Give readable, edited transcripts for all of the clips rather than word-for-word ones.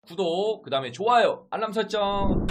구독, 그 다음에 좋아요, 알람 설정.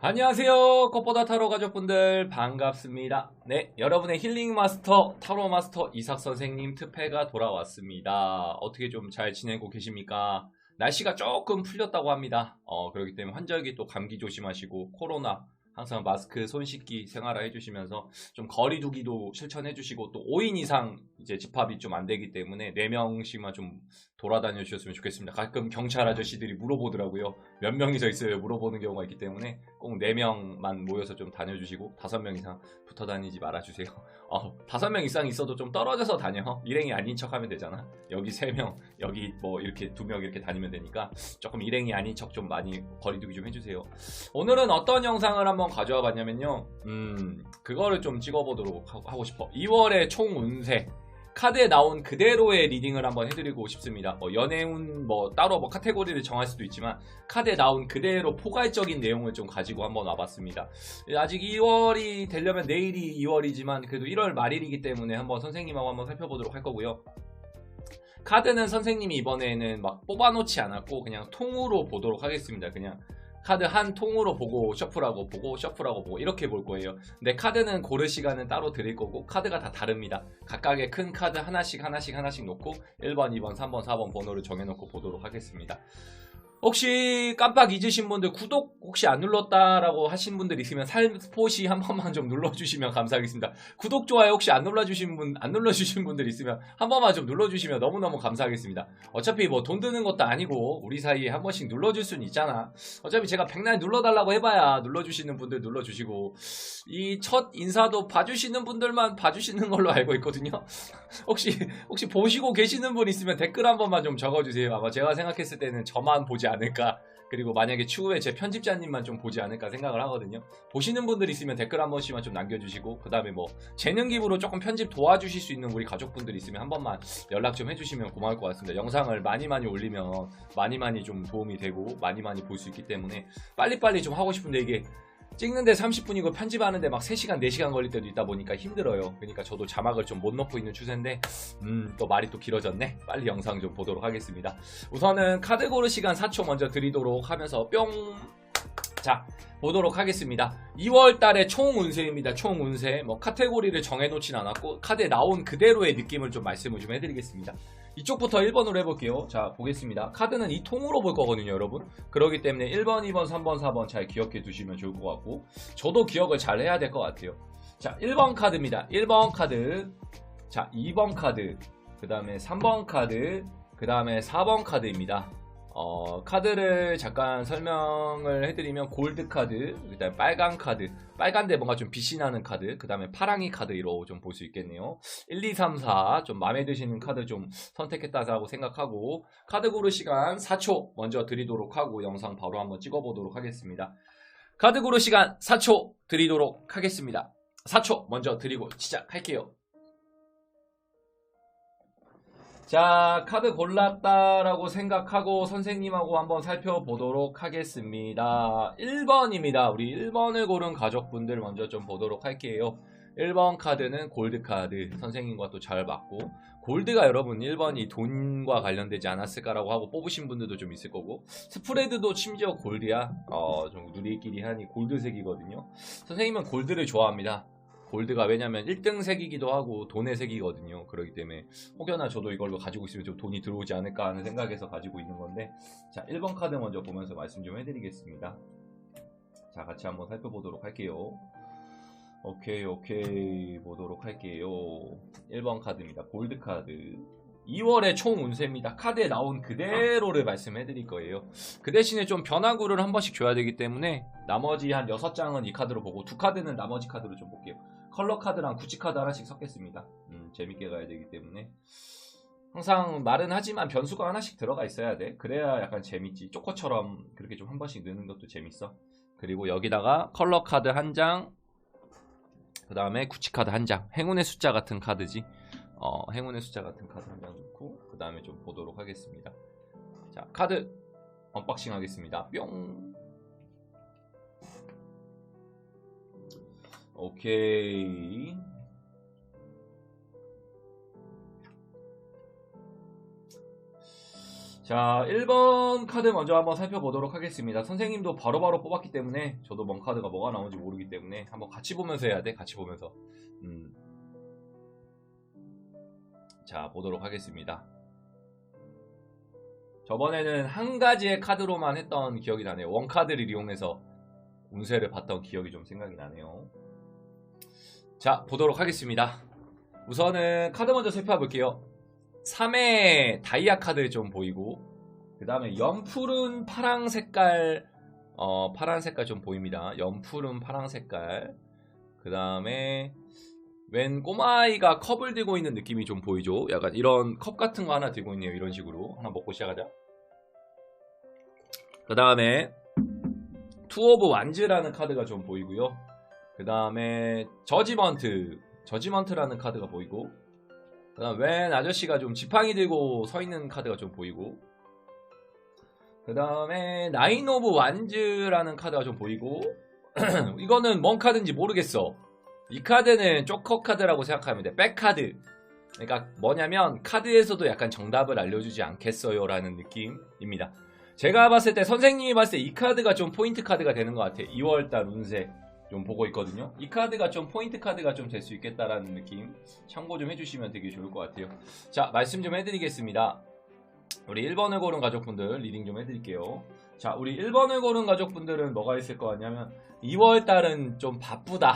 안녕하세요. 컵보다 타로 가족분들 반갑습니다. 네, 여러분의 힐링 마스터, 타로 마스터 이삭 선생님 특패가 돌아왔습니다. 어떻게 좀 잘 지내고 계십니까? 날씨가 조금 풀렸다고 합니다. 그렇기 때문에 환절기 또 감기 조심하시고 코로나 항상 마스크, 손 씻기 생활화 해주시면서 좀 거리 두기도 실천해주시고 또 5인 이상 이제 집합이 좀 안 되기 때문에 4명씩만 좀 돌아다녀 주셨으면 좋겠습니다. 가끔 경찰 아저씨들이 물어보더라고요. 몇 명이서 있어요? 물어보는 경우가 있기 때문에 꼭 4명만 모여서 좀 다녀주시고 5명 이상 붙어 다니지 말아주세요. 5명 이상 있어도 좀 떨어져서 다녀. 일행이 아닌 척 하면 되잖아. 여기 3명, 여기 뭐 이렇게 2명 이렇게 다니면 되니까 조금 일행이 아닌 척 좀 많이 거리두기 좀 해주세요. 오늘은 어떤 영상을 한번 가져와 봤냐면요. 그거를 좀 찍어보도록 하고 싶어. 2월의 총 운세. 카드에 나온 그대로의 리딩을 한번 해드리고 싶습니다. 연애운 따로 카테고리를 정할 수도 있지만 카드에 나온 그대로 포괄적인 내용을 좀 가지고 한번 와봤습니다. 아직 2월이 되려면 내일이 2월이지만 그래도 1월 말일이기 때문에 한번 선생님하고 한번 살펴보도록 할 거고요. 카드는 선생님이 이번에는 막 뽑아놓지 않았고 그냥 통으로 보도록 하겠습니다. 그냥 카드 한 통으로 보고 셔플하고 보고 이렇게 볼 거예요. 근데 카드는 고를 시간은 따로 드릴 거고 카드가 다 다릅니다. 각각의 큰 카드 하나씩 놓고 1번, 2번, 3번, 4번 번호를 정해놓고 보도록 하겠습니다. 혹시 깜빡 잊으신 분들 구독 혹시 안 눌렀다라고 하신 분들 있으면 살포시 한 번만 좀 눌러주시면 감사하겠습니다. 구독, 좋아요 혹시 안 눌러주신 분들 있으면 한 번만 좀 눌러주시면 너무너무 감사하겠습니다. 어차피 뭐 돈 드는 것도 아니고 우리 사이에 한 번씩 눌러줄 수는 있잖아. 어차피 제가 백날 눌러달라고 해봐야 눌러주시는 분들 눌러주시고 이 첫 인사도 봐주시는 분들만 봐주시는 걸로 알고 있거든요. 혹시 보시고 계시는 분 있으면 댓글 한 번만 좀 적어주세요. 아마 제가 생각했을 때는 저만 보지 않을까, 그리고 만약에 추후에 제 편집자님만 좀 보지 않을까 생각을 하거든요. 보시는 분들 있으면 댓글 한 번씩만 좀 남겨주시고 그 다음에 뭐 재능 기부로 조금 편집 도와주실 수 있는 우리 가족분들 있으면 한 번만 연락 좀 해주시면 고마울 것 같습니다. 영상을 많이 올리면 많이 좀 도움이 되고 많이 볼 수 있기 때문에 빨리빨리 좀 하고 싶은데 이게 찍는데 30분이고 편집하는데 막 3시간 4시간 걸릴 때도 있다 보니까 힘들어요. 그러니까 저도 자막을 좀 못 넣고 있는 추세인데 또 말이 또 길어졌네. 빨리 영상 좀 보도록 하겠습니다. 우선은 카드 고르 시간 4초 먼저 드리도록 하면서 자, 보도록 하겠습니다. 2월달의 총 운세입니다. 총 운세. 카테고리를 정해놓진 않았고 카드에 나온 그대로의 느낌을 좀 말씀을 좀 해드리겠습니다. 이쪽부터 1번으로 해볼게요. 자, 보겠습니다. 카드는 이 통으로 볼 거거든요, 여러분. 그렇기 때문에 1번, 2번, 3번, 4번 잘 기억해 두시면 좋을 것 같고 저도 기억을 잘 해야 될 것 같아요. 자, 1번 카드입니다. 1번 카드. 자, 2번 카드. 그 다음에 3번 카드. 그 다음에 4번 카드입니다. 카드를 잠깐 설명을 해드리면 골드 카드, 그 다음에 빨간 카드, 빨간데 뭔가 좀 빛이 나는 카드, 그 다음에 파랑이 카드로 좀 볼 수 있겠네요. 1, 2, 3, 4 좀 마음에 드시는 카드 좀 선택했다고 생각하고 카드 고를 시간 4초 먼저 드리도록 하고 영상 바로 한번 찍어보도록 하겠습니다. 카드 고를 시간 4초 드리도록 하겠습니다. 4초 먼저 드리고 시작할게요. 자, 카드 골랐다라고 생각하고 선생님하고 한번 살펴보도록 하겠습니다. 1번입니다. 우리 1번을 고른 가족분들 먼저 좀 보도록 할게요. 1번 카드는 골드 카드. 선생님과 또 잘 맞고 골드가 여러분 1번이 돈과 관련되지 않았을까라고 하고 뽑으신 분들도 좀 있을 거고 스프레드도 심지어 골드야. 좀 누리끼리 하니 골드색이거든요. 선생님은 골드를 좋아합니다. 골드가 왜냐면 1등 색이기도 하고 돈의 색이거든요. 그렇기 때문에 혹여나 저도 이걸로 가지고 있으면 좀 돈이 들어오지 않을까 하는 생각에서 가지고 있는 건데 자, 1번 카드 먼저 보면서 말씀 좀 해드리겠습니다. 자, 같이 한번 살펴보도록 할게요. 오케이 보도록 할게요. 1번 카드입니다. 골드 카드. 2월의 총 운세입니다. 카드에 나온 그대로를 말씀해 드릴 거예요. 그 대신에 좀 변화구를 한 번씩 줘야 되기 때문에 나머지 한 6장은 이 카드로 보고 2카드는 나머지 카드로 좀 볼게요. 컬러 카드랑 구찌 카드 하나씩 섞겠습니다. 재밌게 가야 되기 때문에 항상 말은 하지만 변수가 하나씩 들어가 있어야 돼. 그래야 약간 재밌지. 쪼커처럼 그렇게 좀 한 번씩 넣는 것도 재밌어. 그리고 여기다가 컬러 카드 한 장, 그 다음에 구찌 카드 한 장. 행운의 숫자 같은 카드지. 행운의 숫자 같은 카드 한 장 넣고 그 다음에 좀 보도록 하겠습니다. 자, 카드 언박싱 하겠습니다. 뿅. 오케이. 자, 1번 카드 먼저 한번 살펴보도록 하겠습니다. 선생님도 바로바로 뽑았기 때문에 저도 뭔 카드가 뭐가 나오는지 모르기 때문에 한번 같이 보면서 해야 돼. 같이 보면서. 자, 보도록 하겠습니다. 저번에는 한 가지의 카드로만 했던 기억이 나네요. 원카드를 이용해서 운세를 봤던 기억이 좀 생각이 나네요. 자, 보도록 하겠습니다. 우선은 카드 먼저 살펴볼게요. 3회 다이아 카드 좀 보이고, 그 다음에 연푸른 파랑 색깔, 파란 색깔 좀 보입니다. 연푸른 파랑 색깔. 그 다음에 웬 꼬마아이가 컵을 들고 있는 느낌이 좀 보이죠. 약간 이런 컵 같은 거 하나 들고 있네요. 이런 식으로 하나 먹고 시작하자. 그 다음에 투 오브 완즈라는 카드가 좀 보이고요. 그 다음에 저지먼트라는 카드가 보이고, 그 다음 웬 아저씨가 좀 지팡이 들고 서 있는 카드가 좀 보이고, 그 다음에 나인 오브 완즈라는 카드가 좀 보이고, 이거는 뭔 카드인지 모르겠어. 이 카드는 쪼커 카드라고 생각하면 돼. 백카드. 그러니까 뭐냐면 카드에서도 약간 정답을 알려주지 않겠어요 라는 느낌입니다. 제가 봤을 때, 선생님이 봤을 때 이 카드가 좀 포인트 카드가 되는 것 같아. 2월달 운세 좀 보고 있거든요. 이 카드가 좀 포인트 카드가 좀 될 수 있겠다라는 느낌, 참고 좀 해주시면 되게 좋을 것 같아요. 자, 말씀 좀 해드리겠습니다. 우리 1번을 고른 가족분들 리딩 좀 해드릴게요. 자, 우리 1번을 고른 가족분들은 뭐가 있을 것 같냐면 2월달은 좀 바쁘다,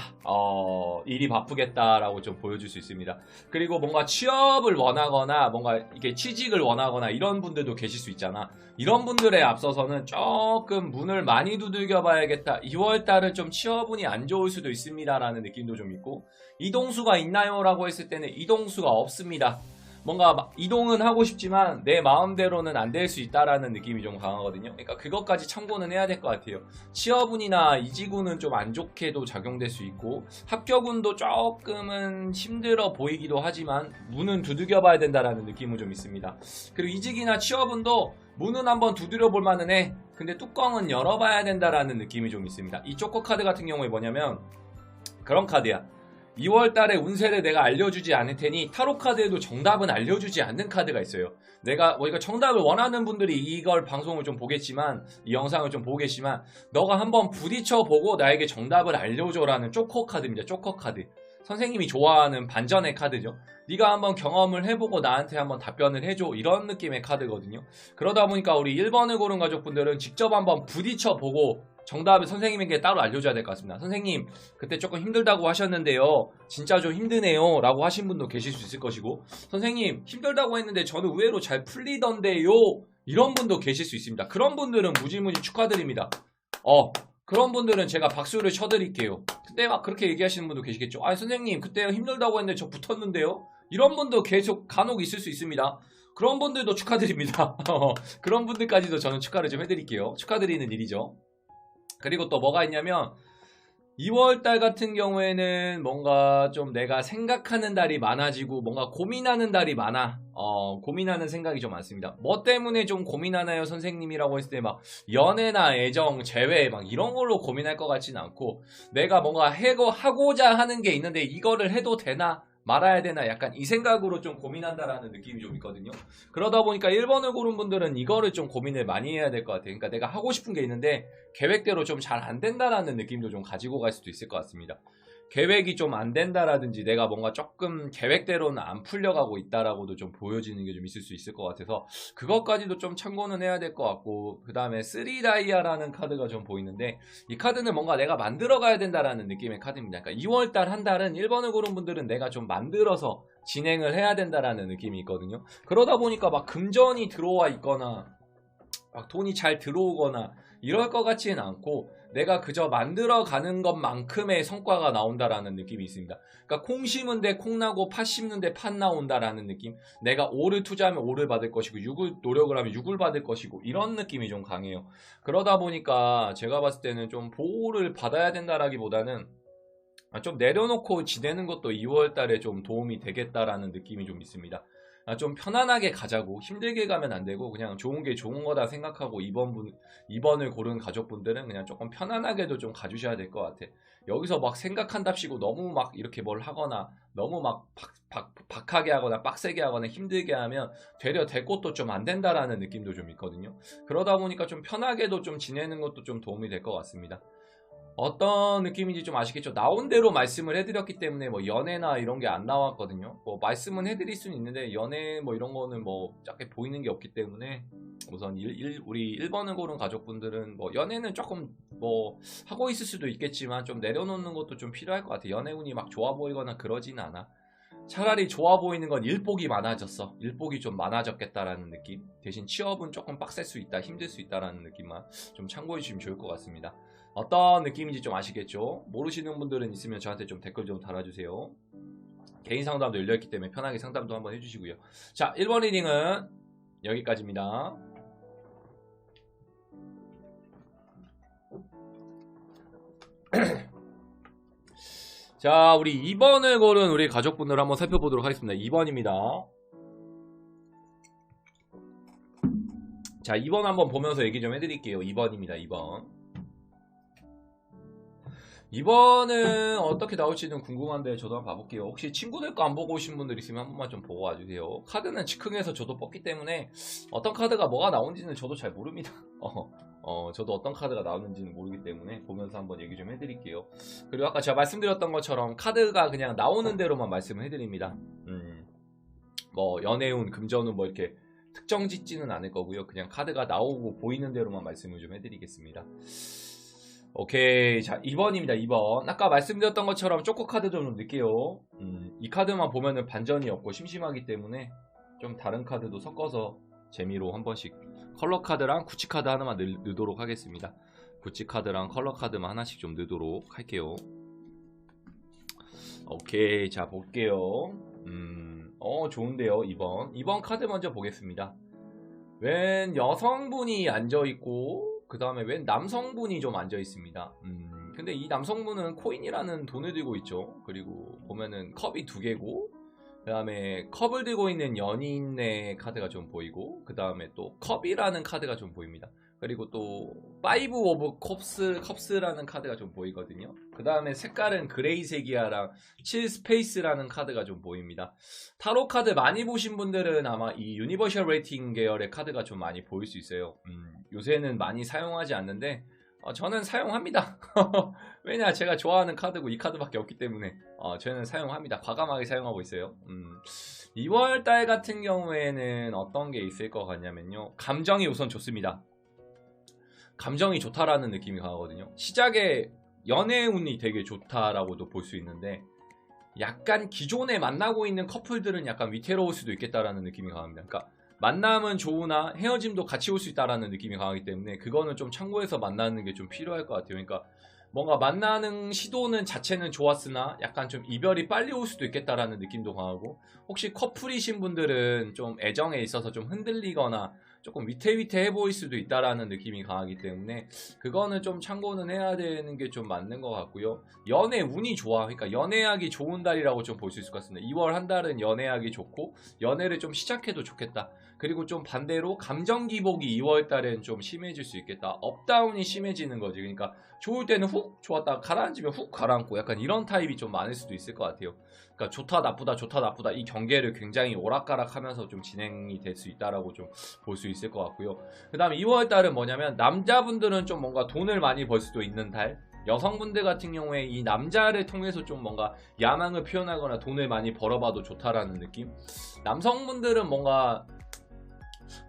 일이 바쁘겠다라고 좀 보여줄 수 있습니다. 그리고 뭔가 취업을 원하거나 뭔가 이게 취직을 원하거나 이런 분들도 계실 수 있잖아. 이런 분들에 앞서서는 조금 문을 많이 두들겨 봐야겠다, 2월달은 좀 취업운이 안 좋을 수도 있습니다 라는 느낌도 좀 있고, 이동수가 있나요? 라고 했을 때는 이동수가 없습니다. 뭔가 이동은 하고 싶지만 내 마음대로는 안 될 수 있다라는 느낌이 좀 강하거든요. 그러니까 그것까지 참고는 해야 될 것 같아요. 취업운이나 이직운은 좀 안 좋게도 작용될 수 있고, 합격운도 조금은 힘들어 보이기도 하지만 문은 두들겨 봐야 된다라는 느낌은 좀 있습니다. 그리고 이직이나 취업운도 문은 한번 두드려 볼 만은 해. 근데 뚜껑은 열어봐야 된다라는 느낌이 좀 있습니다. 이 쪼커 카드 같은 경우에 뭐냐면 그런 카드야. 2월달에 운세를 내가 알려주지 않을 테니 타로 카드에도 정답은 알려주지 않는 카드가 있어요. 내가 이거 정답을 원하는 분들이 이걸 방송을 좀 보겠지만, 이 영상을 좀 보겠지만, 너가 한번 부딪혀보고 나에게 정답을 알려줘라는 쪼커 카드입니다. 쪼커 카드. 선생님이 좋아하는 반전의 카드죠. 네가 한번 경험을 해보고 나한테 한번 답변을 해줘, 이런 느낌의 카드거든요. 그러다 보니까 우리 1번을 고른 가족분들은 직접 한번 부딪혀보고 정답을 선생님에게 따로 알려줘야 될 것 같습니다. 선생님, 그때 조금 힘들다고 하셨는데요, 진짜 좀 힘드네요 라고 하신 분도 계실 수 있을 것이고, 선생님 힘들다고 했는데 저는 의외로 잘 풀리던데요, 이런 분도 계실 수 있습니다. 그런 분들은 무지무지 축하드립니다. 그런 분들은 제가 박수를 쳐드릴게요. 그때 막 그렇게 얘기하시는 분도 계시겠죠. 선생님 그때 힘들다고 했는데 저 붙었는데요, 이런 분도 계속 간혹 있을 수 있습니다. 그런 분들도 축하드립니다. 그런 분들까지도 저는 축하를 좀 해드릴게요. 축하드리는 일이죠. 그리고 또 뭐가 있냐면 2월달 같은 경우에는 뭔가 좀 내가 생각하는 달이 많아지고 뭔가 고민하는 달이 많아. 고민하는 생각이 좀 많습니다. 뭐 때문에 좀 고민하나요 선생님이라고 했을 때 막 연애나 애정, 재회 막 이런 걸로 고민할 것 같지는 않고, 내가 뭔가 하고자 하는 게 있는데 이거를 해도 되나 말아야 되나, 약간 이 생각으로 좀 고민한다라는 느낌이 좀 있거든요. 그러다 보니까 1번을 고른 분들은 이거를 좀 고민을 많이 해야 될 것 같아요. 그러니까 내가 하고 싶은 게 있는데 계획대로 좀 잘 안 된다라는 느낌도 좀 가지고 갈 수도 있을 것 같습니다. 계획이 좀 안 된다라든지 내가 뭔가 조금 계획대로는 안 풀려가고 있다라고도 좀 보여지는 게 좀 있을 수 있을 것 같아서 그것까지도 좀 참고는 해야 될 것 같고, 그 다음에 3다이아라는 카드가 좀 보이는데, 이 카드는 뭔가 내가 만들어 가야 된다라는 느낌의 카드입니다. 그러니까 2월달 한 달은 1번을 고른 분들은 내가 좀 만들어서 진행을 해야 된다라는 느낌이 있거든요. 그러다 보니까 막 금전이 들어와 있거나 막 돈이 잘 들어오거나 이럴 것 같지는 않고, 내가 그저 만들어가는 것만큼의 성과가 나온다라는 느낌이 있습니다. 그러니까 콩 심은데 콩 나고 팥 심는데 팥 나온다라는 느낌. 내가 오를 투자하면 오를 받을 것이고 육을 노력을 하면 육을 받을 것이고, 이런 느낌이 좀 강해요. 그러다 보니까 제가 봤을 때는 좀 보호를 받아야 된다라기보다는 좀 내려놓고 지내는 것도 2월달에 좀 도움이 되겠다라는 느낌이 좀 있습니다. 좀 편안하게 가자고, 힘들게 가면 안 되고 그냥 좋은 게 좋은 거다 생각하고 2번을 고른 가족분들은 그냥 조금 편안하게도 좀 가주셔야 될 것 같아. 여기서 막 생각한답시고 너무 막 이렇게 뭘 하거나 너무 막 박하게 하거나 빡세게 하거나 힘들게 하면 되려 될 것도 좀 안 된다라는 느낌도 좀 있거든요. 그러다 보니까 좀 편하게도 좀 지내는 것도 좀 도움이 될 것 같습니다. 어떤 느낌인지 좀 아시겠죠? 나온 대로 말씀을 해드렸기 때문에 뭐 연애나 이런 게 안 나왔거든요. 뭐 말씀은 해드릴 수는 있는데 연애 뭐 이런 거는 뭐 작게 보이는 게 없기 때문에 우선 우리 1번을 고른 가족분들은 뭐 연애는 조금 뭐 하고 있을 수도 있겠지만 좀 내려놓는 것도 좀 필요할 것 같아요. 연애운이 막 좋아 보이거나 그러진 않아. 차라리 좋아 보이는 건 일복이 많아졌어. 일복이 좀 많아졌겠다라는 느낌. 대신 취업은 조금 빡셀 수 있다, 힘들 수 있다라는 느낌만 좀 참고해 주시면 좋을 것 같습니다. 어떤 느낌인지 좀 아시겠죠? 모르시는 분들은 있으면 저한테 좀 댓글 좀 달아주세요. 개인 상담도 열려있기 때문에 편하게 상담도 한번 해주시고요. 자, 1번 리딩은 여기까지입니다. 자, 우리 2번을 고른 우리 가족분들 한번 살펴보도록 하겠습니다. 2번입니다. 자, 2번 한번 보면서 얘기 좀 해드릴게요. 2번입니다. 2번. 2번은 어떻게 나올지는 궁금한데 저도 한번 봐볼게요. 혹시 친구들 거 안 보고 오신 분들 있으면 한 번만 좀 보고 와주세요. 카드는 즉흥해서 저도 뽑기 때문에 어떤 카드가 뭐가 나온지는 저도 잘 모릅니다. 저도 어떤 카드가 나오는지는 모르기 때문에 보면서 한번 얘기 좀 해드릴게요. 그리고 아까 제가 말씀드렸던 것처럼 카드가 그냥 나오는 대로만 말씀을 해드립니다. 뭐 연애운, 금전운 뭐 이렇게 특정 짓지는 않을 거고요. 그냥 카드가 나오고 보이는 대로만 말씀을 좀 해드리겠습니다. 오케이. 자, 2번입니다. 2번. 아까 말씀드렸던 것처럼 쪼코 카드 좀 넣을게요. 이 카드만 보면은 반전이 없고 심심하기 때문에 좀 다른 카드도 섞어서 재미로 한 번씩 컬러 카드랑 구찌 카드 하나만 넣도록 하겠습니다. 구찌 카드랑 컬러 카드만 하나씩 좀 넣도록 할게요. 오케이. 자, 볼게요. 좋은데요. 2번 카드 먼저 보겠습니다. 웬 여성분이 앉아있고 그 다음에 웬 남성분이 좀 앉아있습니다. 근데 이 남성분은 코인이라는 돈을 들고 있죠. 그리고 보면은 컵이 2개고 그 다음에 컵을 들고 있는 연인의 카드가 좀 보이고 그 다음에 또 컵이라는 카드가 좀 보입니다. 그리고 또 파이브 오브 컵스라는 카드가 좀 보이거든요. 그 다음에 색깔은 그레이색이야랑 7 스페이스라는 카드가 좀 보입니다. 타로 카드 많이 보신 분들은 아마 이 유니버셜 레이팅 계열의 카드가 좀 많이 보일 수 있어요. 요새는 많이 사용하지 않는데 저는 사용합니다. 왜냐, 제가 좋아하는 카드고 이 카드밖에 없기 때문에 저는 사용합니다. 과감하게 사용하고 있어요. 2월달 같은 경우에는 어떤 게 있을 것 같냐면요, 감정이 우선 좋습니다. 감정이 좋다라는 느낌이 강하거든요. 시작에 연애운이 되게 좋다라고도 볼 수 있는데 약간 기존에 만나고 있는 커플들은 약간 위태로울 수도 있겠다라는 느낌이 강합니다. 그러니까 만남은 좋으나 헤어짐도 같이 올 수 있다라는 느낌이 강하기 때문에 그거는 좀 참고해서 만나는 게 좀 필요할 것 같아요. 그러니까 뭔가 만나는 시도는 자체는 좋았으나 약간 좀 이별이 빨리 올 수도 있겠다라는 느낌도 강하고, 혹시 커플이신 분들은 좀 애정에 있어서 좀 흔들리거나 조금 위태위태해 보일 수도 있다라는 느낌이 강하기 때문에 그거는 좀 참고는 해야 되는 게 좀 맞는 것 같고요. 연애 운이 좋아. 그러니까 연애하기 좋은 달이라고 좀 볼 수 있을 것 같습니다. 2월 한 달은 연애하기 좋고 연애를 좀 시작해도 좋겠다. 그리고 좀 반대로 감정 기복이 2월 달엔 좀 심해질 수 있겠다. 업다운이 심해지는 거지. 그러니까 좋을 때는 훅 좋았다가 가라앉으면 훅 가라앉고 약간 이런 타입이 좀 많을 수도 있을 것 같아요. 그러니까 좋다 나쁘다 좋다 나쁘다 이 경계를 굉장히 오락가락 하면서 좀 진행이 될 수 있다라고 좀 볼 수 있을 것 같고요. 그 다음에 2월 달은 뭐냐면 남자분들은 좀 뭔가 돈을 많이 벌 수도 있는 달, 여성분들 같은 경우에 이 남자를 통해서 좀 뭔가 야망을 표현하거나 돈을 많이 벌어봐도 좋다라는 느낌. 남성분들은 뭔가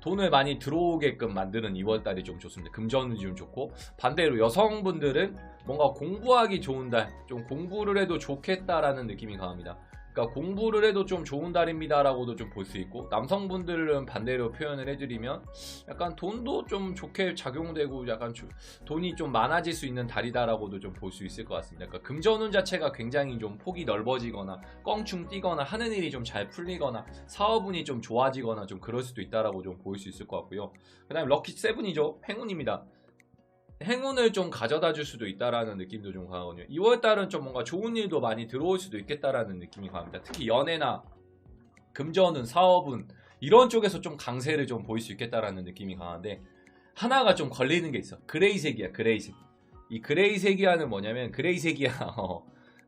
돈을 많이 들어오게끔 만드는 2월달이 좀 좋습니다. 금전운이 좀 좋고, 반대로 여성분들은 뭔가 공부하기 좋은 달, 좀 공부를 해도 좋겠다라는 느낌이 강합니다. 그러니까 공부를 해도 좀 좋은 달입니다 라고도 좀 볼 수 있고, 남성분들은 반대로 표현을 해드리면 약간 돈도 좀 좋게 작용되고 약간 돈이 좀 많아질 수 있는 달이다 라고도 좀 볼 수 있을 것 같습니다. 그러니까 금전운 자체가 굉장히 좀 폭이 넓어지거나 껑충 뛰거나 하는 일이 좀 잘 풀리거나 사업운이 좀 좋아지거나 좀 그럴 수도 있다라고 좀 보일 수 있을 것 같고요. 그 다음에 럭키 세븐이죠. 행운입니다. 행운을 좀 가져다 줄 수도 있다라는 느낌도 좀 강하거든요. 2월달은 좀 뭔가 좋은 일도 많이 들어올 수도 있겠다라는 느낌이 강합니다. 특히 연애나 금전운, 사업운 이런 쪽에서 좀 강세를 좀 보일 수 있겠다라는 느낌이 강한데 하나가 좀 걸리는 게 있어. 그레이색이야, 그레이색. 이 그레이색이야는 뭐냐면 그레이색이야.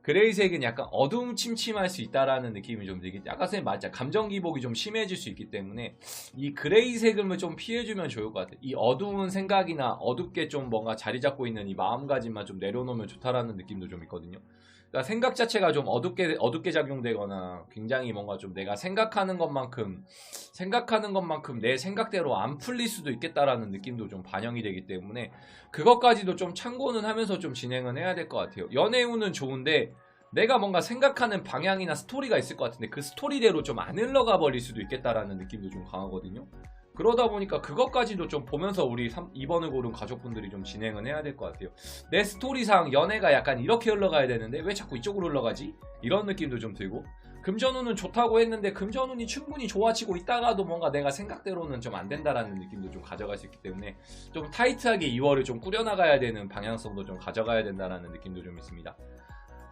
그레이색은 약간 어둠침침할 수 있다라는 느낌이 좀 들기 때문에 아까 선생님 맞아. 감정 기복이 좀 심해질 수 있기 때문에 이 그레이색을 좀 피해주면 좋을 것 같아. 이 어두운 생각이나 어둡게 좀 뭔가 자리 잡고 있는 이 마음가짐만 좀 내려놓으면 좋다라는 느낌도 좀 있거든요. 그러니까 생각 자체가 좀 어둡게 작용되거나 굉장히 뭔가 좀 내가 생각하는 것만큼 내 생각대로 안 풀릴 수도 있겠다라는 느낌도 좀 반영이 되기 때문에 그것까지도 좀 참고는 하면서 좀 진행은 해야 될 것 같아요. 연애운은 좋은데 내가 뭔가 생각하는 방향이나 스토리가 있을 것 같은데 그 스토리대로 좀 안 흘러가 버릴 수도 있겠다라는 느낌도 좀 강하거든요. 그러다 보니까 그것까지도 좀 보면서 우리 2번을 고른 가족분들이 좀 진행은 해야 될 것 같아요. 내 스토리상 연애가 약간 이렇게 흘러가야 되는데 왜 자꾸 이쪽으로 흘러가지? 이런 느낌도 좀 들고 금전운은 좋다고 했는데 금전운이 충분히 좋아지고 있다가도 뭔가 내가 생각대로는 좀 안 된다라는 느낌도 좀 가져갈 수 있기 때문에 좀 타이트하게 2월을 좀 꾸려나가야 되는 방향성도 좀 가져가야 된다라는 느낌도 좀 있습니다.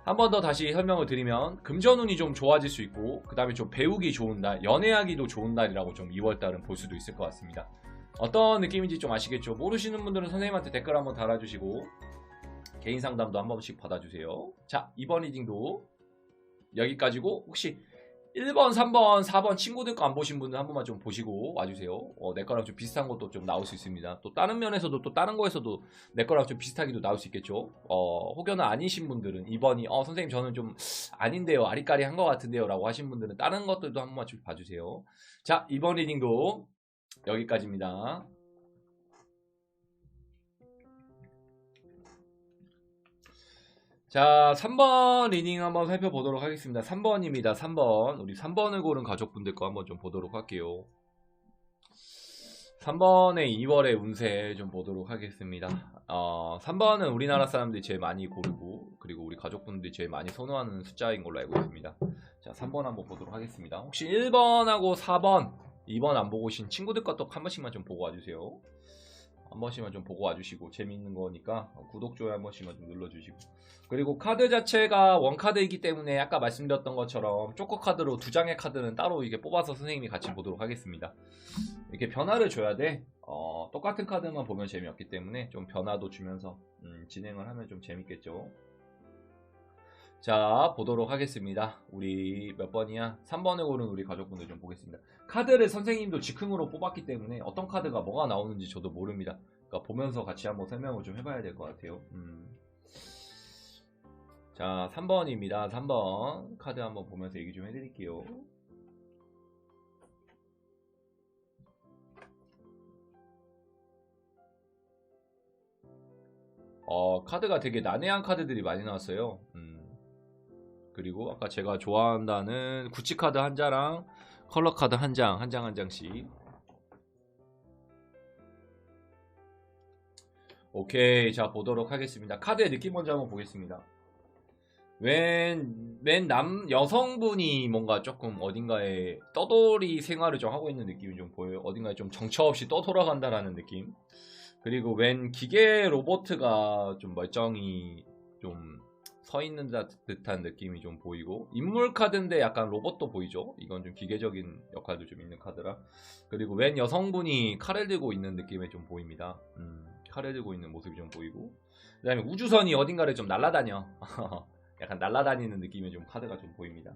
한 번 더 다시 설명을 드리면 금전운이 좀 좋아질 수 있고 그 다음에 좀 배우기 좋은 날, 연애하기도 좋은 날이라고 좀 2월달은 볼 수도 있을 것 같습니다. 어떤 느낌인지 좀 아시겠죠? 모르시는 분들은 선생님한테 댓글 한번 달아주시고 개인 상담도 한 번씩 받아주세요. 자, 이번 리딩도 여기까지고 혹시 1번, 3번, 4번 친구들 거 안 보신 분들 한 번만 좀 보시고 와주세요. 내 거랑 좀 비슷한 것도 좀 나올 수 있습니다. 또 다른 면에서도 또 다른 거에서도 내 거랑 좀 비슷하기도 나올 수 있겠죠. 혹여나 아니신 분들은 2번이 선생님 저는 좀 아닌데요. 아리까리한 것 같은데요. 라고 하신 분들은 다른 것들도 한 번만 좀 봐주세요. 자, 이번 리딩도 여기까지입니다. 자, 3번 리딩 한번 살펴보도록 하겠습니다. 3번입니다. 3번. 우리 3번을 고른 가족분들 거 한번 좀 보도록 할게요. 3번의 2월의 운세 좀 보도록 하겠습니다. 3번은 우리나라 사람들이 제일 많이 고르고 그리고 우리 가족분들이 제일 많이 선호하는 숫자인 걸로 알고 있습니다. 자, 3번 한번 보도록 하겠습니다. 혹시 1번하고 4번, 2번 안 보고 오신 친구들 것도 한 번씩만 좀 보고 와주세요. 한 번씩만 좀 보고 와주시고 재미있는 거니까 구독, 좋아요 한 번씩만 좀 눌러주시고 그리고 카드 자체가 원카드이기 때문에 아까 말씀드렸던 것처럼 초코 카드로 2장의 카드는 따로 이게 뽑아서 선생님이 같이 보도록 하겠습니다. 이렇게 변화를 줘야 돼. 똑같은 카드만 보면 재미없기 때문에 좀 변화도 주면서 진행을 하면 좀 재밌겠죠. 자, 보도록 하겠습니다. 우리 몇 번이야? 3번을 고른 우리 가족분들 좀 보겠습니다. 카드를 선생님도 즉흥으로 뽑았기 때문에 어떤 카드가 뭐가 나오는지 저도 모릅니다. 그러니까 보면서 같이 한번 설명을 좀 해봐야 될 것 같아요. 자, 3번입니다. 3번 카드 한번 보면서 얘기 좀 해드릴게요. 카드가 되게 난해한 카드들이 많이 나왔어요. 그리고 아까 제가 좋아한다는 구찌 카드 한 장랑 컬러 카드 한 장씩. 오케이, 자 보도록 하겠습니다. 카드의 느낌 먼저 한번 보겠습니다. 웬 여성분이 뭔가 조금 어딘가에 떠돌이 생활을 좀 하고 있는 느낌이 좀 보여요. 어딘가에 좀 정처 없이 떠돌아간다라는 느낌. 그리고 웬 기계 로봇가 좀 멀쩡히 좀 서 있는 듯한 느낌이 좀 보이고 인물 카드인데 약간 로봇도 보이죠. 이건 좀 기계적인 역할도 좀 있는 카드라. 그리고 웬 여성분이 칼을 들고 있는 느낌이 좀 보입니다. 칼을 들고 있는 모습이 좀 보이고 그 다음에 우주선이 어딘가를 좀 날아다녀. 약간 날아다니는 느낌의 좀 카드가 좀 보입니다.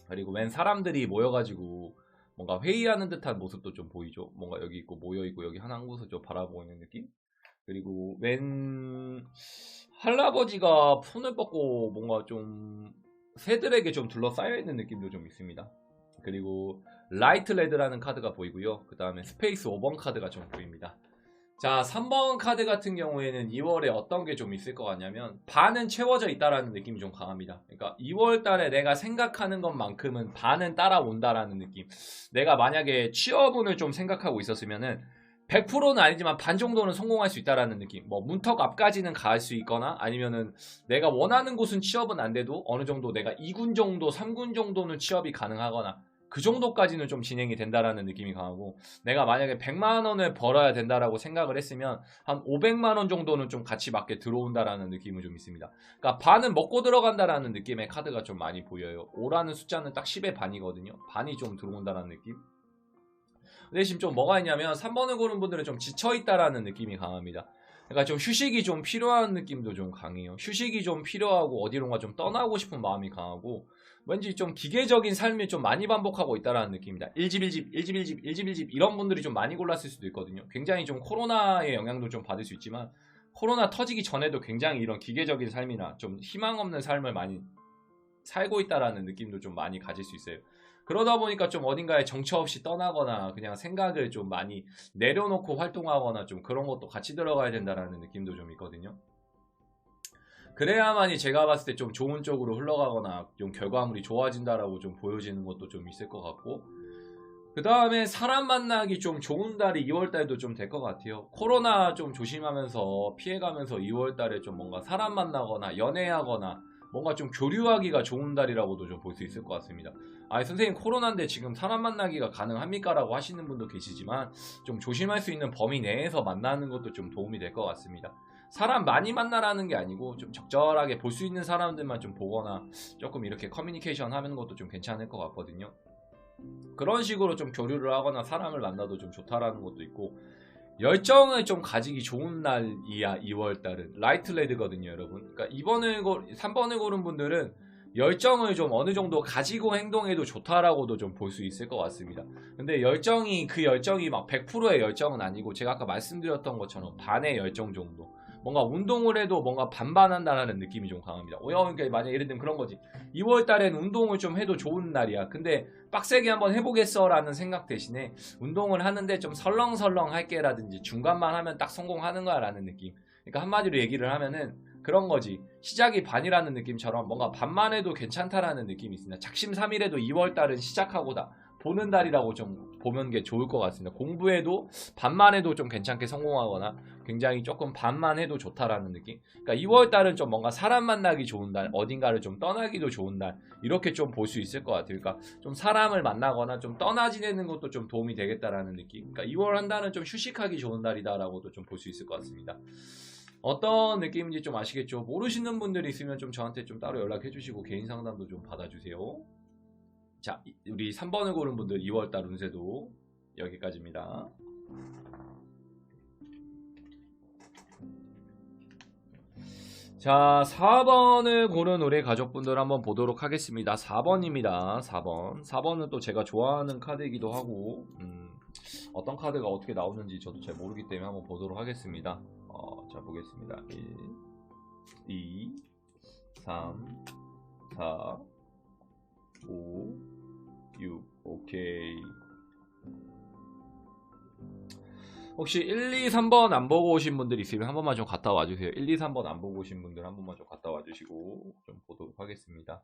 그리고 웬 사람들이 모여가지고 뭔가 회의하는 듯한 모습도 좀 보이죠. 뭔가 여기 있고 모여있고 여기 한 곳을 좀 바라보고 있는 느낌. 그리고 웬 할아버지가 폰을 뻗고 뭔가 좀 새들에게 좀 둘러싸여 있는 느낌도 좀 있습니다. 그리고 라이트 레드라는 카드가 보이고요. 그 다음에 스페이스 5번 카드가 좀 보입니다. 자, 3번 카드 같은 경우에는 2월에 어떤 게 좀 있을 것 같냐면 반은 채워져 있다라는 느낌이 좀 강합니다. 그러니까 2월 달에 내가 생각하는 것만큼은 반은 따라온다라는 느낌. 내가 만약에 취업운을 좀 생각하고 있었으면은 100%는 아니지만 반 정도는 성공할 수 있다라는 느낌. 뭐 문턱 앞까지는 갈 수 있거나 아니면은 내가 원하는 곳은 취업은 안 돼도 어느 정도 내가 2군 정도, 3군 정도는 취업이 가능하거나 그 정도까지는 좀 진행이 된다라는 느낌이 강하고, 내가 만약에 100만 원을 벌어야 된다라고 생각을 했으면 한 500만 원 정도는 좀 같이 맞게 들어온다라는 느낌은 좀 있습니다. 그러니까 반은 먹고 들어간다라는 느낌의 카드가 좀 많이 보여요. 5라는 숫자는 딱 10의 반이거든요. 반이 좀 들어온다라는 느낌. 대신 좀 뭐가 있냐면 3번을 고른 분들은 좀 지쳐있다라는 느낌이 강합니다. 그러니까 좀 휴식이 좀 필요한 느낌도 좀 강해요. 휴식이 좀 필요하고 어디론가 좀 떠나고 싶은 마음이 강하고, 왠지 좀 기계적인 삶을 좀 많이 반복하고 있다라는 느낌입니다. 1집 1집 1집 1집 1집 1집 이런 분들이 좀 많이 골랐을 수도 있거든요. 굉장히 좀 코로나의 영향도 좀 받을 수 있지만, 코로나 터지기 전에도 굉장히 이런 기계적인 삶이나 좀 희망 없는 삶을 많이 살고 있다라는 느낌도 좀 많이 가질 수 있어요. 그러다 보니까 좀 어딘가에 정처 없이 떠나거나 그냥 생각을 좀 많이 내려놓고 활동하거나 좀 그런 것도 같이 들어가야 된다라는 느낌도 좀 있거든요. 그래야만이 제가 봤을 때 좀 좋은 쪽으로 흘러가거나 좀 결과물이 좋아진다라고 좀 보여지는 것도 좀 있을 것 같고, 그 다음에 사람 만나기 좀 좋은 달이 2월달도 좀 될 것 같아요. 코로나 좀 조심하면서 피해가면서 2월달에 좀 뭔가 사람 만나거나 연애하거나 뭔가 좀 교류하기가 좋은 달이라고도 좀 볼 수 있을 것 같습니다. 아니 선생님 코로나인데 지금 사람 만나기가 가능합니까? 라고 하시는 분도 계시지만, 좀 조심할 수 있는 범위 내에서 만나는 것도 좀 도움이 될 것 같습니다. 사람 많이 만나라는 게 아니고 좀 적절하게 볼 수 있는 사람들만 좀 보거나 조금 이렇게 커뮤니케이션 하는 것도 좀 괜찮을 것 같거든요. 그런 식으로 좀 교류를 하거나 사람을 만나도 좀 좋다라는 것도 있고, 열정을 좀 가지기 좋은 날이야 2월달은. 라이트 레드거든요 여러분. 그러니까 3번을 고른 분들은 열정을 좀 어느 정도 가지고 행동해도 좋다라고도 좀 볼 수 있을 것 같습니다. 근데 그 열정이 막 100%의 열정은 아니고, 제가 아까 말씀드렸던 것처럼 반의 열정 정도. 뭔가 운동을 해도 뭔가 반반한다는 느낌이 좀 강합니다. 그러니까 만약 예를 들면 그런 거지. 2월달엔 운동을 좀 해도 좋은 날이야. 근데 빡세게 한번 해보겠어 라는 생각 대신에 운동을 하는데 좀 설렁설렁 할게 라든지 중간만 하면 딱 성공하는 거야 라는 느낌. 그러니까 한마디로 얘기를 하면은 그런 거지. 시작이 반이라는 느낌처럼 뭔가 반만 해도 괜찮다라는 느낌이 있습니다. 작심삼일해도 2월달은 시작하고다 보는 달이라고 좀 보면 게 좋을 것 같습니다. 공부해도 반만 해도 좀 괜찮게 성공하거나 굉장히 조금 반만 해도 좋다라는 느낌. 그러니까 2월달은 좀 뭔가 사람 만나기 좋은 달, 어딘가를 좀 떠나기도 좋은 달, 이렇게 좀 볼 수 있을 것 같아요. 그러니까 좀 사람을 만나거나 좀 떠나 지내는 것도 좀 도움이 되겠다라는 느낌. 그러니까 2월 한 달은 좀 휴식하기 좋은 달이다라고도 좀 볼 수 있을 것 같습니다. 어떤 느낌인지 좀 아시겠죠? 모르시는 분들이 있으면 좀 저한테 좀 따로 연락해 주시고 개인 상담도 좀 받아주세요. 자, 우리 3번을 고른 분들 2월달 운세도 여기까지입니다. 자, 4번을 고른 우리 가족분들 한번 보도록 하겠습니다. 4번입니다. 4번은 또 제가 좋아하는 카드이기도 하고, 어떤 카드가 어떻게 나오는지 저도 잘 모르기 때문에 한번 보도록 하겠습니다. 자, 보겠습니다. 1, 2, 3, 4, 5, 6. 오케이. 혹시 1, 2, 3번 안 보고 오신 분들 있으면 한 번만 좀 갔다 와주세요. 1, 2, 3번 안 보고 오신 분들 한 번만 좀 갔다 와주시고 좀 보도록 하겠습니다.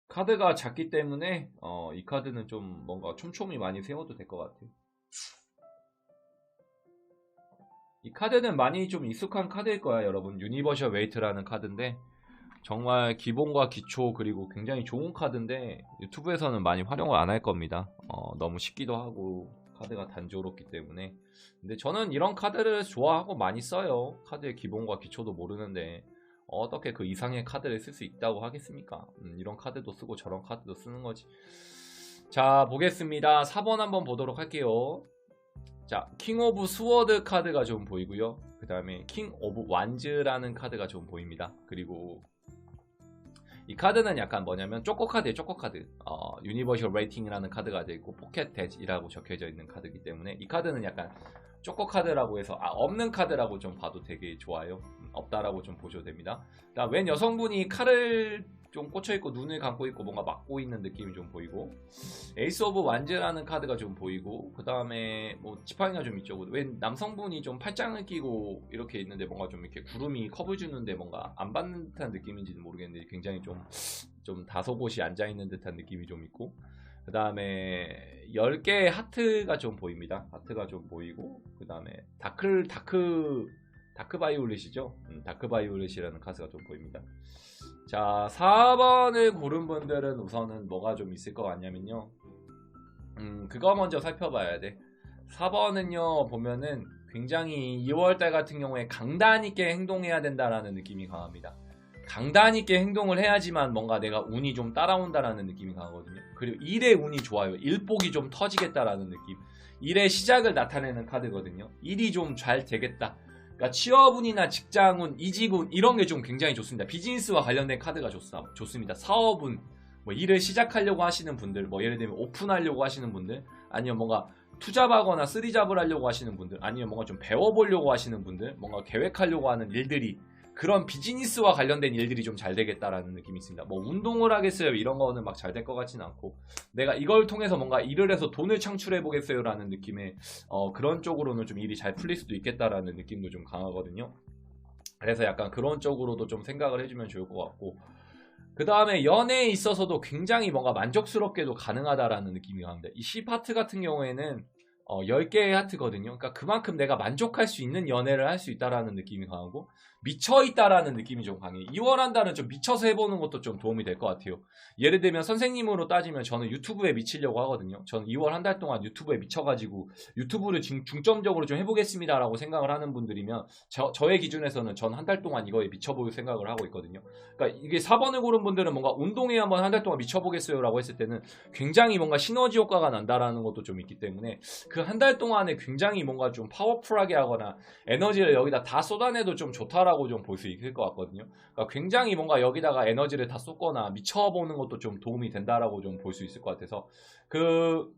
카드가 작기 때문에 이 카드는 좀 뭔가 촘촘히 많이 세워도 될 것 같아요. 이 카드는 많이 좀 익숙한 카드일 거야 여러분. 유니버셜 웨이트라는 카드인데 정말 기본과 기초 그리고 굉장히 좋은 카드인데 유튜브에서는 많이 활용을 안 할 겁니다. 너무 쉽기도 하고 카드가 단조롭기 때문에. 근데 저는 이런 카드를 좋아하고 많이 써요. 카드의 기본과 기초도 모르는데 어떻게 그 이상의 카드를 쓸 수 있다고 하겠습니까? 이런 카드도 쓰고 저런 카드도 쓰는 거지. 자, 보겠습니다. 4번 한번 보도록 할게요. 자, 킹 오브 스워드 카드가 좀 보이고요. 그 다음에 킹 오브 완즈라는 카드가 좀 보입니다. 그리고 이 카드는 약간 뭐냐면 쪼꼬 카드예요. 쪼꼬 카드. 유니버셜 레이팅이라는 카드가 되어 있고 포켓 대지라고 적혀져 있는 카드이기 때문에 이 카드는 약간 쪼꼬 카드라고 해서 없는 카드라고 좀 봐도 되게 좋아요. 없다라고 좀 보셔도 됩니다. 웬 여성분이 칼을 좀 꽂혀있고 눈을 감고 있고 뭔가 막고 있는 느낌이 좀 보이고, 에이스 오브 완즈라는 카드가 좀 보이고, 그 다음에 뭐 지팡이가 좀 있죠. 웬 남성분이 좀 팔짱을 끼고 이렇게 있는데 뭔가 좀 이렇게 구름이 컵을 주는데 뭔가 안 받는 듯한 느낌인지는 모르겠는데 굉장히 좀 다소곳이 앉아있는 듯한 느낌이 좀 있고, 그 다음에 10개의 하트가 좀 보입니다. 하트가 좀 보이고, 그 다음에 다크 바이올렛이죠. 다크 바이올렛이라는 카드가 좀 보입니다. 자, 4번을 고른 분들은 우선은 뭐가 좀 있을 것 같냐면요. 그거 먼저 살펴봐야 돼. 4번은요, 보면은 굉장히 2월달 같은 경우에 강단 있게 행동해야 된다라는 느낌이 강합니다. 강단 있게 행동을 해야지만 뭔가 내가 운이 좀 따라온다라는 느낌이 강하거든요. 그리고 일의 운이 좋아요. 일복이 좀 터지겠다라는 느낌. 일의 시작을 나타내는 카드거든요. 일이 좀 잘 되겠다. 그러니까 취업운이나 직장운, 이직운 이런 게 좀 굉장히 좋습니다. 비즈니스와 관련된 카드가 좋습니다. 사업운, 뭐 일을 시작하려고 하시는 분들, 뭐 예를 들면 오픈하려고 하시는 분들, 아니면 뭔가 투잡하거나 쓰리잡을 하려고 하시는 분들, 아니면 뭔가 좀 배워보려고 하시는 분들, 뭔가 계획하려고 하는 일들이, 그런 비즈니스와 관련된 일들이 좀 잘 되겠다라는 느낌이 있습니다. 뭐 운동을 하겠어요 이런 거는 막 잘 될 것 같지는 않고, 내가 이걸 통해서 뭔가 일을 해서 돈을 창출해 보겠어요 라는 느낌의 그런 쪽으로는 좀 일이 잘 풀릴 수도 있겠다라는 느낌도 좀 강하거든요. 그래서 약간 그런 쪽으로도 좀 생각을 해주면 좋을 것 같고, 그 다음에 연애에 있어서도 굉장히 뭔가 만족스럽게도 가능하다라는 느낌이 강합니다. 이 C파트 같은 경우에는 10개의 하트거든요. 그러니까 그만큼 내가 만족할 수 있는 연애를 할 수 있다라는 느낌이 강하고, 미쳐있다라는 느낌이 좀 강해요. 2월 한 달은 좀 미쳐서 해보는 것도 좀 도움이 될 것 같아요. 예를 들면 선생님으로 따지면 저는 유튜브에 미치려고 하거든요. 저는 2월 한 달 동안 유튜브에 미쳐가지고 유튜브를 중점적으로 좀 해보겠습니다 라고 생각을 하는 분들이면, 저의 기준에서는 전 한 달 동안 이거에 미쳐볼 생각을 하고 있거든요. 그러니까 이게 4번을 고른 분들은 뭔가 운동에 한번 한 달 동안 미쳐보겠어요 라고 했을 때는 굉장히 뭔가 시너지 효과가 난다라는 것도 좀 있기 때문에, 그 한 달 동안에 굉장히 뭔가 좀 파워풀하게 하거나 에너지를 여기다 다 쏟아내도 좀 좋다라고 좀 볼 수 있을 것 같거든요. 그러니까 굉장히 뭔가 여기다가 에너지를 다 쏟거나 미쳐보는 것도 좀 도움이 된다라고 좀 볼 수 있을 것 같아서, 그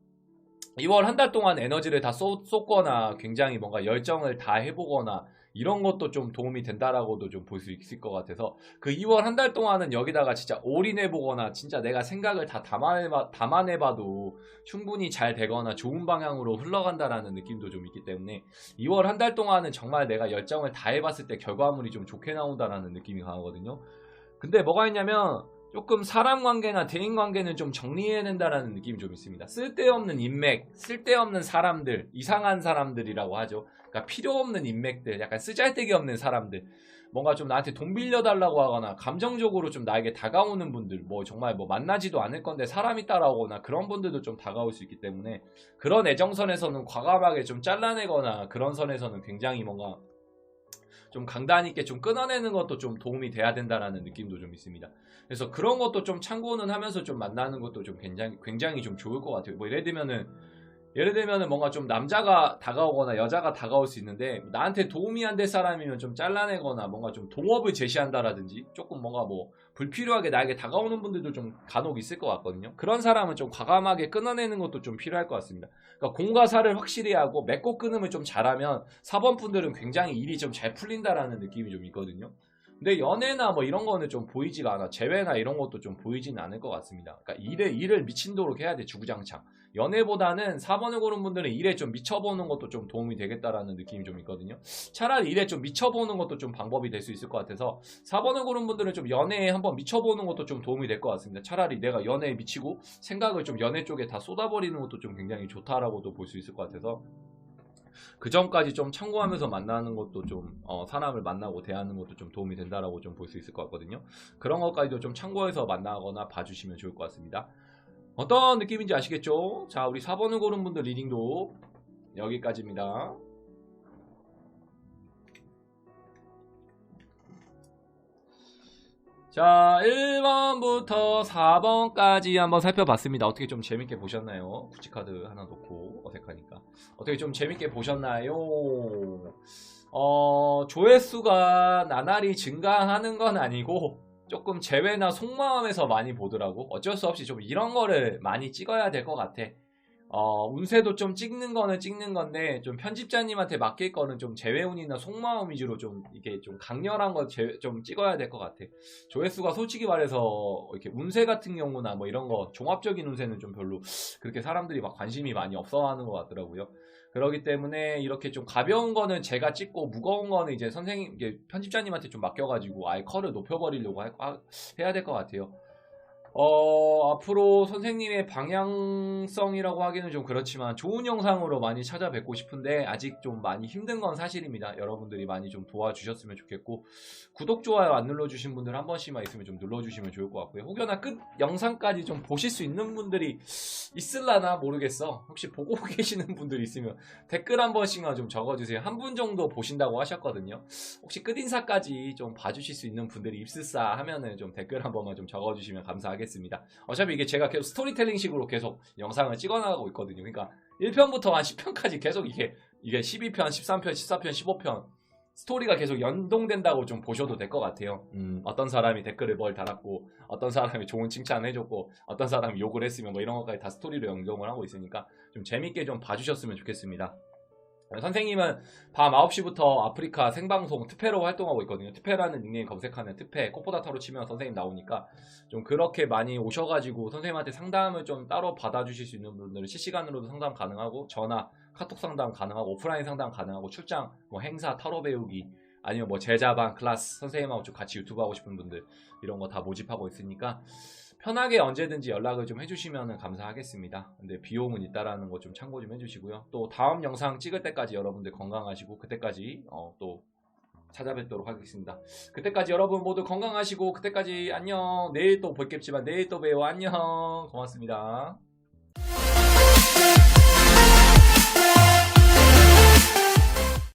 2월 한 달 동안 에너지를 다 쏟거나 굉장히 뭔가 열정을 다 해보거나 이런 것도 좀 도움이 된다라고도 좀 볼 수 있을 것 같아서, 그 2월 한 달 동안은 여기다가 진짜 올인해보거나 진짜 내가 생각을 다 담아내봐도 충분히 잘 되거나 좋은 방향으로 흘러간다라는 느낌도 좀 있기 때문에, 2월 한 달 동안은 정말 내가 열정을 다 해봤을 때 결과물이 좀 좋게 나온다라는 느낌이 강하거든요. 근데 뭐가 있냐면, 조금 사람 관계나 대인 관계는 좀 정리해야 된다라는 느낌이 좀 있습니다. 쓸데없는 인맥, 쓸데없는 사람들, 이상한 사람들이라고 하죠. 그러니까 필요 없는 인맥들, 약간 쓰잘데기 없는 사람들, 뭔가 좀 나한테 돈 빌려달라고 하거나 감정적으로 좀 나에게 다가오는 분들, 뭐 정말 뭐 만나지도 않을 건데 사람이 따라오거나 그런 분들도 좀 다가올 수 있기 때문에, 그런 애정선에서는 과감하게 좀 잘라내거나 그런 선에서는 굉장히 뭔가 좀 강단 있게 좀 끊어내는 것도 좀 도움이 돼야 된다라는 느낌도 좀 있습니다. 그래서 그런 것도 좀 참고는 하면서 좀 만나는 것도 좀 굉장히 좀 좋을 것 같아요. 뭐 예를 들면은 뭔가 좀 남자가 다가오거나 여자가 다가올 수 있는데, 나한테 도움이 안 될 사람이면 좀 잘라내거나 뭔가 좀 동업을 제시한다라든지, 조금 뭔가 뭐 불필요하게 나에게 다가오는 분들도 좀 간혹 있을 것 같거든요. 그런 사람은 좀 과감하게 끊어내는 것도 좀 필요할 것 같습니다. 그러니까 공과 사를 확실히 하고 맺고 끊음을 좀 잘하면 4번 분들은 굉장히 일이 좀 잘 풀린다라는 느낌이 좀 있거든요. 근데 연애나 뭐 이런 거는 좀 보이지가 않아. 재회나 이런 것도 좀 보이지는 않을 것 같습니다. 그러니까 일을 미친도록 해야 돼, 주구장창. 연애보다는 4번을 고른 분들은 일에 좀 미쳐보는 것도 좀 도움이 되겠다라는 느낌이 좀 있거든요. 차라리 일에 좀 미쳐보는 것도 좀 방법이 될 수 있을 것 같아서, 4번을 고른 분들은 좀 연애에 한번 미쳐보는 것도 좀 도움이 될 것 같습니다. 차라리 내가 연애에 미치고 생각을 좀 연애 쪽에 다 쏟아버리는 것도 좀 굉장히 좋다라고도 볼 수 있을 것 같아서, 그 점까지 좀 참고하면서 만나는 것도 좀 사람을 만나고 대하는 것도 좀 도움이 된다라고 좀 볼 수 있을 것 같거든요. 그런 것까지도 좀 참고해서 만나거나 봐주시면 좋을 것 같습니다. 어떤 느낌인지 아시겠죠? 자, 우리 4번을 고른 분들 리딩도 여기까지입니다. 자, 1번부터 4번까지 한번 살펴봤습니다. 어떻게 좀 재밌게 보셨나요? 구치카드 하나 놓고 어색하니까. 어떻게 좀 재밌게 보셨나요? 조회수가 나날이 증가하는 건 아니고, 조금 재회나 속마음에서 많이 보더라고. 어쩔 수 없이 좀 이런 거를 많이 찍어야 될 것 같아. 운세도 좀 찍는 거는 찍는 건데, 좀 편집자님한테 맡길 거는 좀 재회운이나 속마음 위주로 좀 이게 좀 강렬한 거 좀 찍어야 될 것 같아. 조회수가 솔직히 말해서 이렇게 운세 같은 경우나 뭐 이런 거 종합적인 운세는 좀 별로 그렇게 사람들이 막 관심이 많이 없어 하는 것 같더라고요. 그렇기 때문에 이렇게 좀 가벼운 거는 제가 찍고, 무거운 거는 이제 편집자님한테 좀 맡겨가지고 아예 컬을 높여버리려고 해야 될 것 같아요. 앞으로 선생님의 방향성이라고 하기는 좀 그렇지만 좋은 영상으로 많이 찾아뵙고 싶은데 아직 좀 많이 힘든 건 사실입니다. 여러분들이 많이 좀 도와주셨으면 좋겠고 구독, 좋아요 안 눌러주신 분들 한 번씩만 있으면 좀 눌러주시면 좋을 것 같고요. 혹여나 끝 영상까지 좀 보실 수 있는 분들이 있을라나 모르겠어. 혹시 보고 계시는 분들이 있으면 댓글 한 번씩만 좀 적어주세요. 한 분 정도 보신다고 하셨거든요. 혹시 끝인사까지 좀 봐주실 수 있는 분들이 입스사 하면은 좀 댓글 한 번만 좀 적어주시면 감사하겠습니다. 어차피 이게 제가 계속 스토리텔링 식으로 계속 영상을 찍어나가고 있거든요. 그러니까 1편부터 한 10편까지 계속 이게 12편, 13편, 14편, 15편 스토리가 계속 연동된다고 좀 보셔도 될 것 같아요. 어떤 사람이 댓글을 뭘 달았고, 어떤 사람이 좋은 칭찬을 해줬고, 어떤 사람이 욕을 했으면 뭐 이런 것까지 다 스토리로 연동을 하고 있으니까 좀 재밌게 좀 봐주셨으면 좋겠습니다. 선생님은 밤 9시부터 아프리카 생방송 트페로 활동하고 있거든요. 트페라는 닉네임 검색하면 트페, 꽃보다타로 치면 선생님 나오니까 좀 그렇게 많이 오셔가지고 선생님한테 상담을 좀 따로 받아주실 수 있는 분들은 실시간으로도 상담 가능하고 전화, 카톡 상담 가능하고 오프라인 상담 가능하고 출장, 뭐 행사, 타로 배우기 아니면 뭐 제자반 클래스 선생님하고 좀 같이 유튜브 하고 싶은 분들 이런 거 다 모집하고 있으니까 편하게 언제든지 연락을 좀 해주시면 감사하겠습니다. 근데 비용은 있다라는 거 좀 참고 좀 해주시고요. 또 다음 영상 찍을 때까지 여러분들 건강하시고 그때까지 또 찾아뵙도록 하겠습니다. 그때까지 여러분 모두 건강하시고 그때까지 안녕. 내일 또 뵙겠지만 내일 또 봬요. 안녕. 고맙습니다.